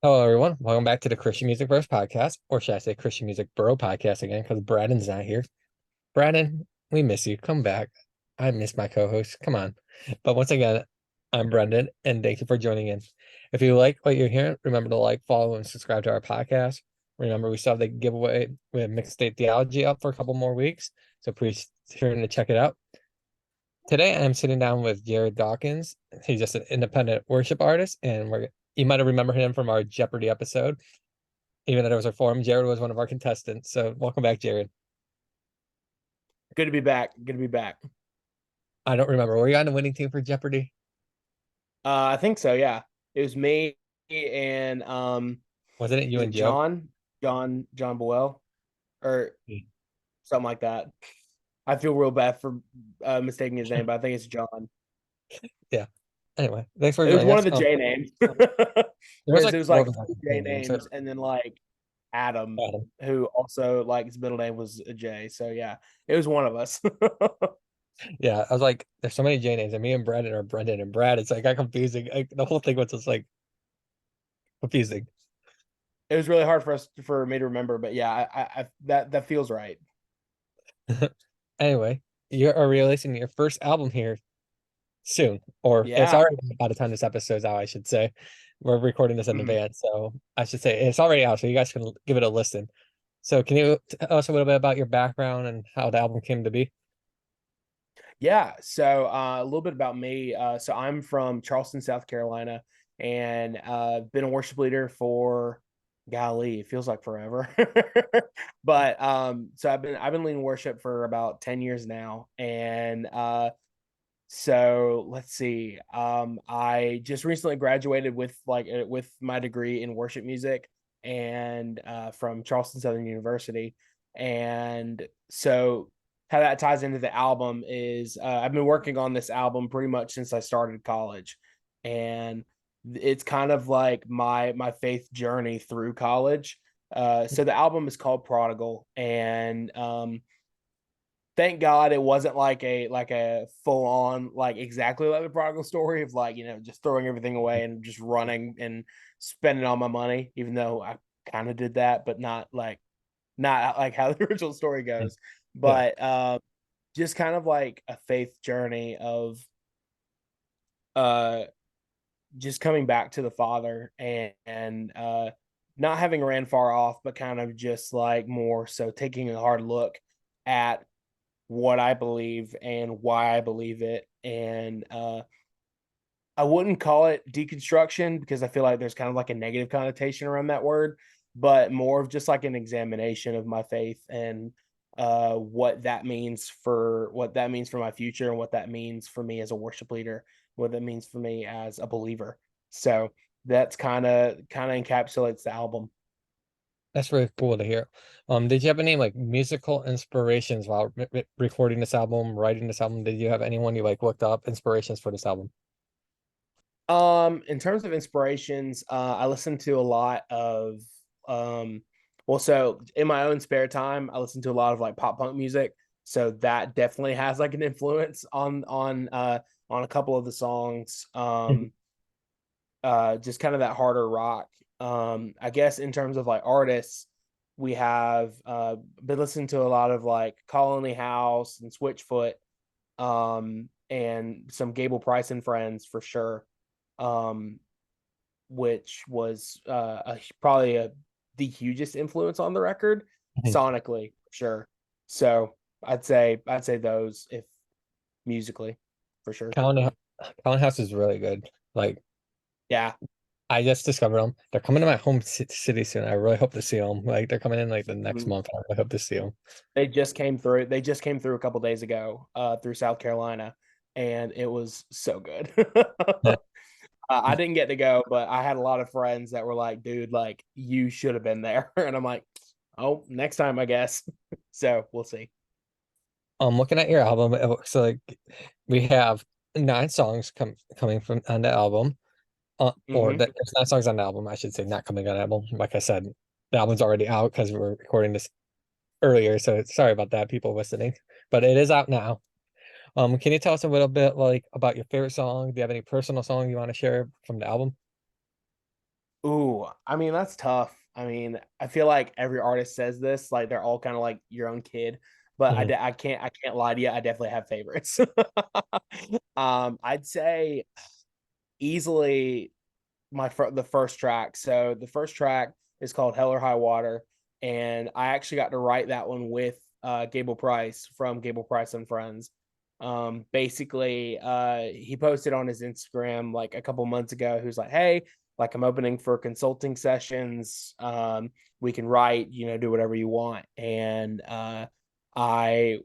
Hello, everyone. Welcome back to the Christian Music Bros podcast, or should I say Christian Music Bro podcast again? Because Braden's not here. Braden, we miss you. Come back. I miss my co-host. Come on. But once again, I'm Brendan, and thank you for joining in. If you like what you're hearing, remember to like, follow, and subscribe to our podcast. Remember, we still have the giveaway with Mixtape Theology up for a couple more weeks, so please sure to check it out. Today, I'm sitting down with Jarred Dawkins. He's just an independent worship artist, and you might have remembered him from our Jeopardy episode. Even though it was our forum, Jarred was one of our contestants. So welcome back, Jarred. Good to be back. Good to be back. I don't remember. Were you on the winning team for Jeopardy? I think so. Yeah, it was me and Wasn't it you is and it Joe? John Boyle or something like that. I feel real bad for mistaking his name, but I think it's John. Yeah. Anyway, thanks for It was joining one of us. the J names There was because like it was four like of us on two the J team name. So names and then like Adam, Adam. who also like his middle name was a J. So yeah, it was one of us. Yeah, I was like, there's so many J names, and me and Brendan are Brendan and Brad. It's like got confusing. The whole thing was just like confusing. It was really hard for me to remember, but yeah, I that feels right. Anyway, you are releasing your first album here soon, or it's Yeah. already out by the time this episode's out, I should say. We're recording this in Mhm. advance, so I should say it's already out, so you guys can give it a listen. So, can you tell us a little bit about your background and how the album came to be? Yeah. So a little bit about me. So I'm from Charleston, South Carolina, and been a worship leader for golly, it feels like forever. But so I've been leading worship for about 10 years now. And so let's see. I just recently graduated with my degree in worship music and from Charleston Southern University. And so how that ties into the album is I've been working on this album pretty much since I started college. And it's kind of like my faith journey through college. So the album is called Prodigal, and thank God it wasn't like a full on like exactly like the prodigal story of like just throwing everything away and just running and spending all my money, even though I kind of did that, but not like how the original story goes. Yeah, But just kind of like a faith journey of uh just coming back to the Father and not having ran far off, but kind of just like more so taking a hard look at what I believe and why I believe it. And I wouldn't call it deconstruction because I feel like there's kind of like a negative connotation around that word, but more of just like an examination of my faith and what that means for my future and what that means for me as a worship leader, what that means for me as a believer. So that's kind of encapsulates the album. that's really cool to hear. Did you have any like musical inspirations while recording this album, writing this album? Did you have anyone you like looked up inspirations for this album? In terms of inspirations, I listen to a lot of well, so in my own spare time, I listen to a lot of like pop punk music. So that definitely has like an influence on a couple of the songs. Just kind of that harder rock. I guess in terms of like artists, we have been listening to a lot of like Colony House and Switchfoot, and some Gable Price and Friends for sure, um, which was probably the hugest influence on the record sonically, for sure. So I'd say those if musically for sure. Colin, Colin House is really good. Like Yeah. I just discovered them. They're coming to my home city soon. I really hope to see them. Like they're coming in like the next Mhm. month. I really hope to see them. They just came through a couple days ago through South Carolina, and it was so good. I didn't get to go, but I had a lot of friends that were like, dude, like you should have been there. And I'm like, oh, next time, I guess. So we'll see. Looking at your album, it looks like we have nine songs coming from on the album. Or Hmm. that there's nine songs on the album, I should say, not coming on the album. Like I said, the album's already out because we're recording this earlier. So sorry about that, people listening. But it is out now. Can you tell us a little bit like about your favorite song? Do you have any personal song you want to share from the album? Ooh, I mean that's tough. I mean, I feel like every artist says this, like they're all kind of like your own kid, but Mhm, I can't lie to you. I definitely have favorites. I'd say easily the first track. So the first track is called Hell or High Water, and I actually got to write that one with Gable Price from Gable Price and Friends. Basically, he posted on his Instagram like a couple months ago. Who's like, "Hey, like I'm opening for consulting sessions. We can write, do whatever you want." And I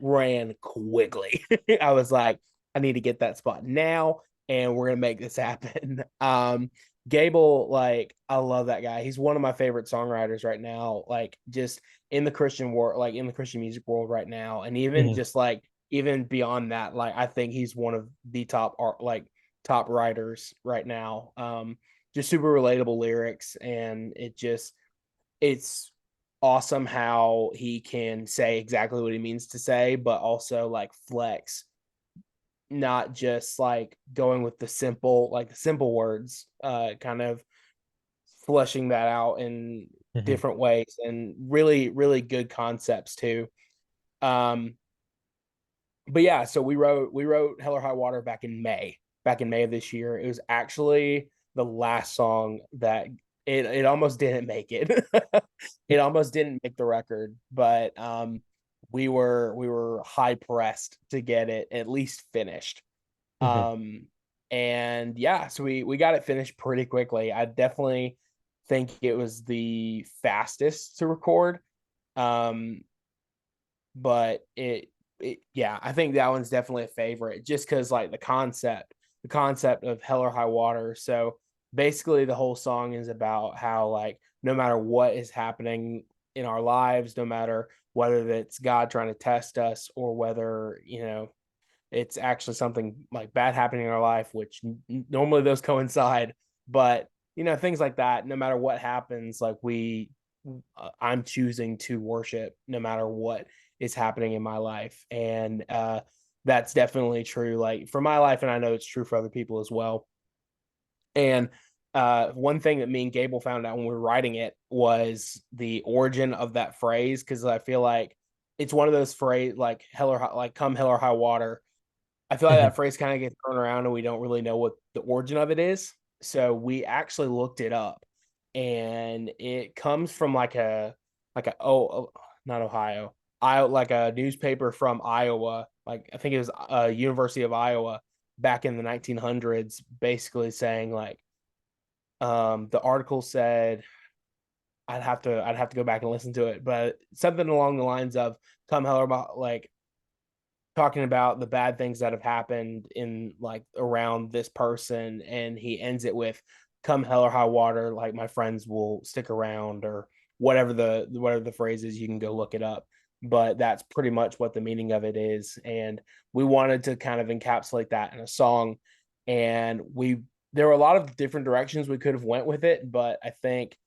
ran quickly. I was like, I need to get that spot now, and we're gonna make this happen. Gable, like, I love that guy. He's one of my favorite songwriters right now, like just in the Christian world, like in the Christian music world right now. And even mhm, just like even beyond that, like I think he's one of the top art like top writers right now. Just super relatable lyrics, and it's awesome how he can say exactly what he means to say, but also like flex, not just like going with the simple words, kind of fleshing that out in mhm, different ways and really, really good concepts too. Um, but yeah, so we wrote Hell or High Water back in May of this year. It was actually the last song that it almost didn't make it. It almost didn't make the record, but we were high pressed to get it at least finished. mhm, Um, and yeah, so we got it finished pretty quickly. I definitely think it was the fastest to record. Um, but yeah, I think that one's definitely a favorite just because like the concept of Hell or High Water. So basically the whole song is about how like no matter what is happening in our lives, no matter whether it's God trying to test us or whether it's actually something like bad happening in our life, which normally those coincide. But things like that. No matter what happens, like I'm choosing to worship no matter what is happening in my life, and that's definitely true. Like for my life, and I know it's true for other people as well. And one thing that me and Gable found out when we were writing it was the origin of that phrase, because I feel like it's one of those phrase like hell or high, like come hell or high water. I feel like mhm, that phrase kind of gets thrown around and we don't really know what the origin of it is. So we actually looked it up, and it comes from not Ohio, like a newspaper from Iowa. Like I think it was University of Iowa back in the 1900s, basically saying like the article said I'd have to go back and listen to it, but something along the lines of come hell or like talking about the bad things that have happened in like around this person, and he ends it with come hell or high water, like my friends will stick around, or whatever the phrase is. You can go look it up, but that's pretty much what the meaning of it is. And we wanted to kind of encapsulate that in a song, and we there were a lot of different directions we could have went with it, but I think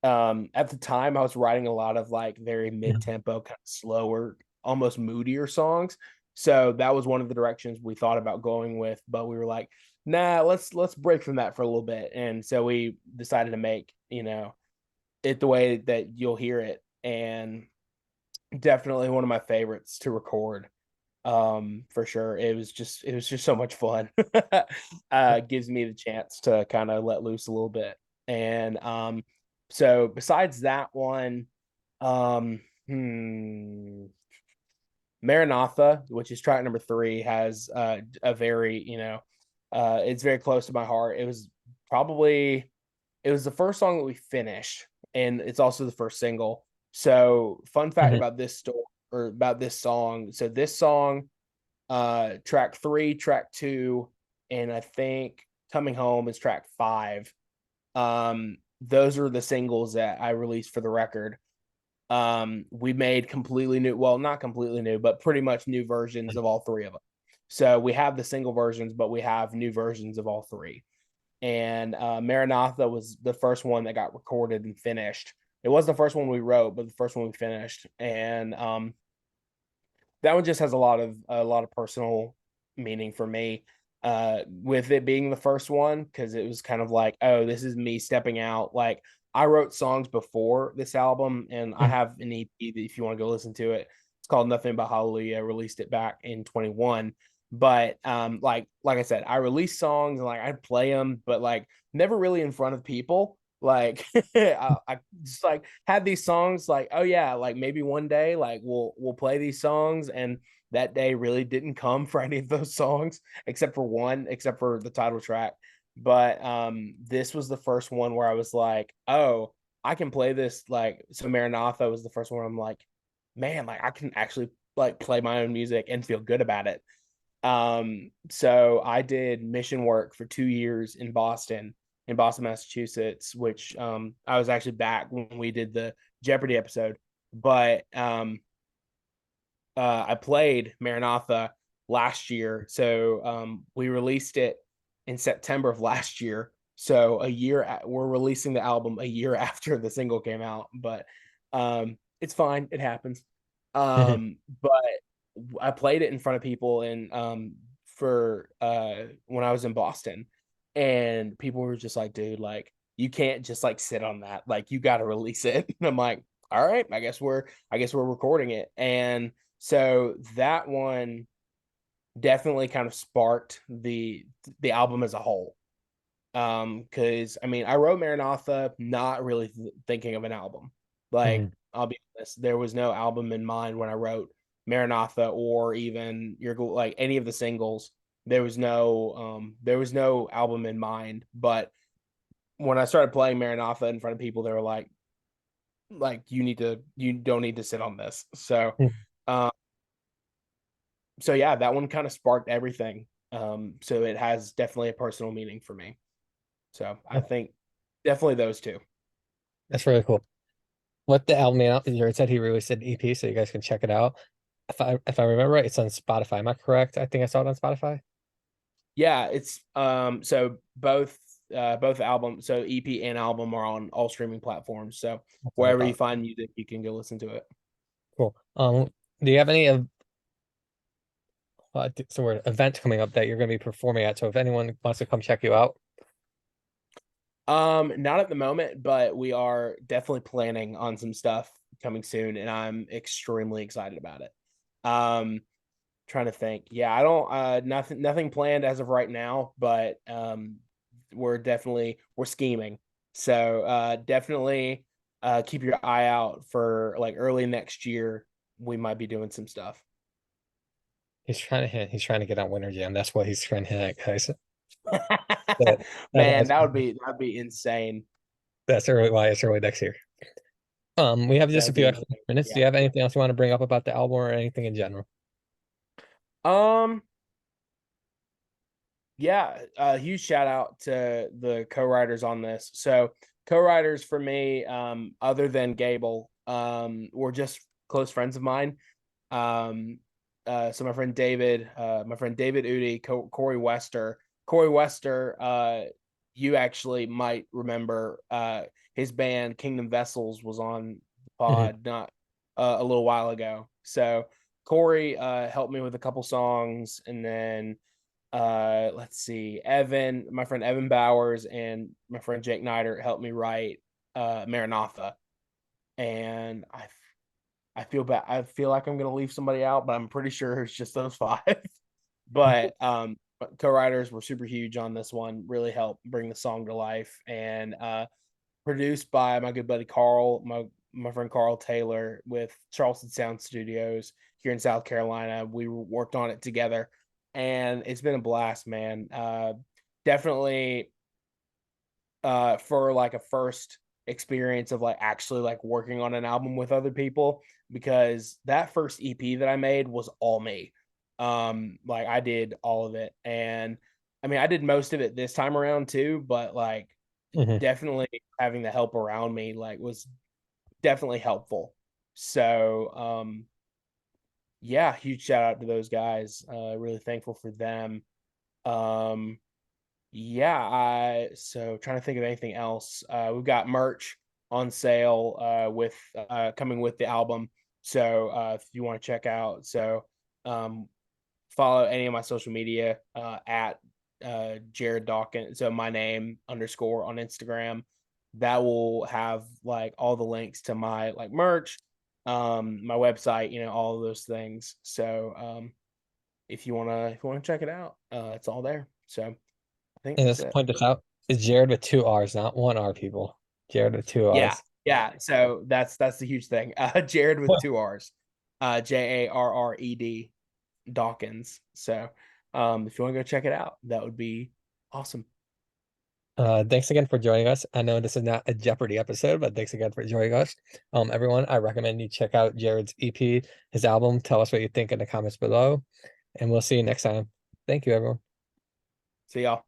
at the time I was writing a lot of like very mhm. mid-tempo, kind of slower, almost moodier songs. So that was one of the directions we thought about going with, but we were like, nah, let's break from that for a little bit. And so we decided to make, it the way that you'll hear it. And definitely one of my favorites to record. For sure. It was just so much fun. Gives me the chance to kind of let loose a little bit. And so besides that one, um Maranatha, which is track number 3, has a very, it's very close to my heart. It was the first song that we finished, and it's also the first single. So fun fact Mhm. about this story, or about this song. So this song, track 3, track 2, and I think Coming Home is track 5. Those are the singles that I released for the record. We made completely new, well, not completely new, but pretty much new versions of all 3 of them. So we have the single versions, but we have new versions of all 3. And Maranatha was the first one that got recorded and finished. It was the first one we wrote, but the first one we finished. And that one just has a lot of personal meaning for me. with it being the first one, because it was kind of like, oh, this is me stepping out. Like, I wrote songs before this album, and I Mhm. have an EP that if you want to go listen to it, it's called Nothing But Hallelujah. I released it back in 21. But like I said, I released songs and like I play them, but like never really in front of people. Like I just like had these songs like, oh yeah, like maybe one day like we'll play these songs, and that day really didn't come for any of those songs except for one, except for the title track. But this was the first one where I was like, oh, I can play this. Like, so Maranatha was the first one. I'm like, man, like I can actually like play my own music and feel good about it. So I did mission work for 2 years in Boston, Massachusetts, which I was actually back when we did the Jeopardy episode. But I played Maranatha last year. So we released it in September of last year. So we're releasing the album a year after the single came out, but it's fine. It happens. Mhm. But I played it in front of people and for when I was in Boston, and people were just like, dude, like you can't just like sit on that. Like you got to release it. And I'm like, all right, I guess we're recording it. And so that one definitely kind of sparked the album as a whole. Because I mean, I wrote Maranatha not really thinking of an album. Like, Mhm. I'll be honest, there was no album in mind when I wrote Maranatha or even your like any of the singles. There was no album in mind. But when I started playing Maranatha in front of people, they were like you don't need to sit on this. Mhm. Um so yeah, that one kind of sparked everything. So it has definitely a personal meaning for me. So I think definitely those two. That's really cool. What the album out? You said he released an EP, so you guys can check it out. If I remember right, it's on Spotify. Am I correct? I think I saw it on Spotify. Yeah, it's so both albums, so EP and album are on all streaming platforms. So That's what I wherever you thought. find music, you can go listen to it. Cool. Do you have any of so we're events coming up that you're going to be performing at? So if anyone wants to come check you out, Not at the moment, but we are definitely planning on some stuff coming soon, and I'm extremely excited about it. Trying to think. Yeah, I don't nothing planned as of right now, but we're scheming. So definitely keep your eye out for like early next year. We might be doing some stuff. he's trying to get on Winter Jam. That's what he's trying to hit, guys. That, Man, that's that'd be insane. that's early why it's early next year. We have just That'd a few be extra insane. minutes. Do Yeah. you have anything else you want to bring up about the album or anything in general? Um, yeah, a huge shout out to the co-writers on this. So co-writers for me, other than Gable, were just close friends of mine. Um, so my friend David Udi, Corey Wester. Corey Wester, you actually might remember his band Kingdom Vessels was on the Mhm. pod not a little while ago. So Corey helped me with a couple songs, and then let's see, my friend Evan Bowers and my friend Jake Nider helped me write Maranatha. And I feel bad. I feel like I'm gonna leave somebody out, but I'm pretty sure it's just those five. But co-writers were super huge on this one, really helped bring the song to life. And produced by my good buddy Carl, my friend Carl Taylor with Charleston Sound Studios here in South Carolina. We worked on it together, and it's been a blast, man. Definitely for like a first experience of like actually like working on an album with other people, because that first EP that I made was all me. Like I did all of it, and I mean I did most of it this time around too, but like Mhm. definitely having the help around me like was definitely helpful. So yeah, huge shout out to those guys. Really thankful for them. Um yeah, I so trying to think of anything else. We've got merch on sale with coming with the album. So if you want to check out, so um follow any of my social media at Jarred Dawkins. So my name underscore on Instagram. That will have like all the links to my like merch, my website, all of those things. So if you wanna check it out, it's all there. So I think And that's let's it. point this out. It's Jared with two R's, not one R, people. Jared with two Yeah, R's. yeah. So that's the huge thing. Jarred with two R's. Jarred Dawkins. So if you want to go check it out, that would be awesome. Thanks again for joining us. I know this is not a Jeopardy episode, but thanks again for joining us. Everyone, I recommend you check out Jared's EP, his album. Tell us what you think in the comments below, and we'll see you next time. Thank you, everyone. See y'all.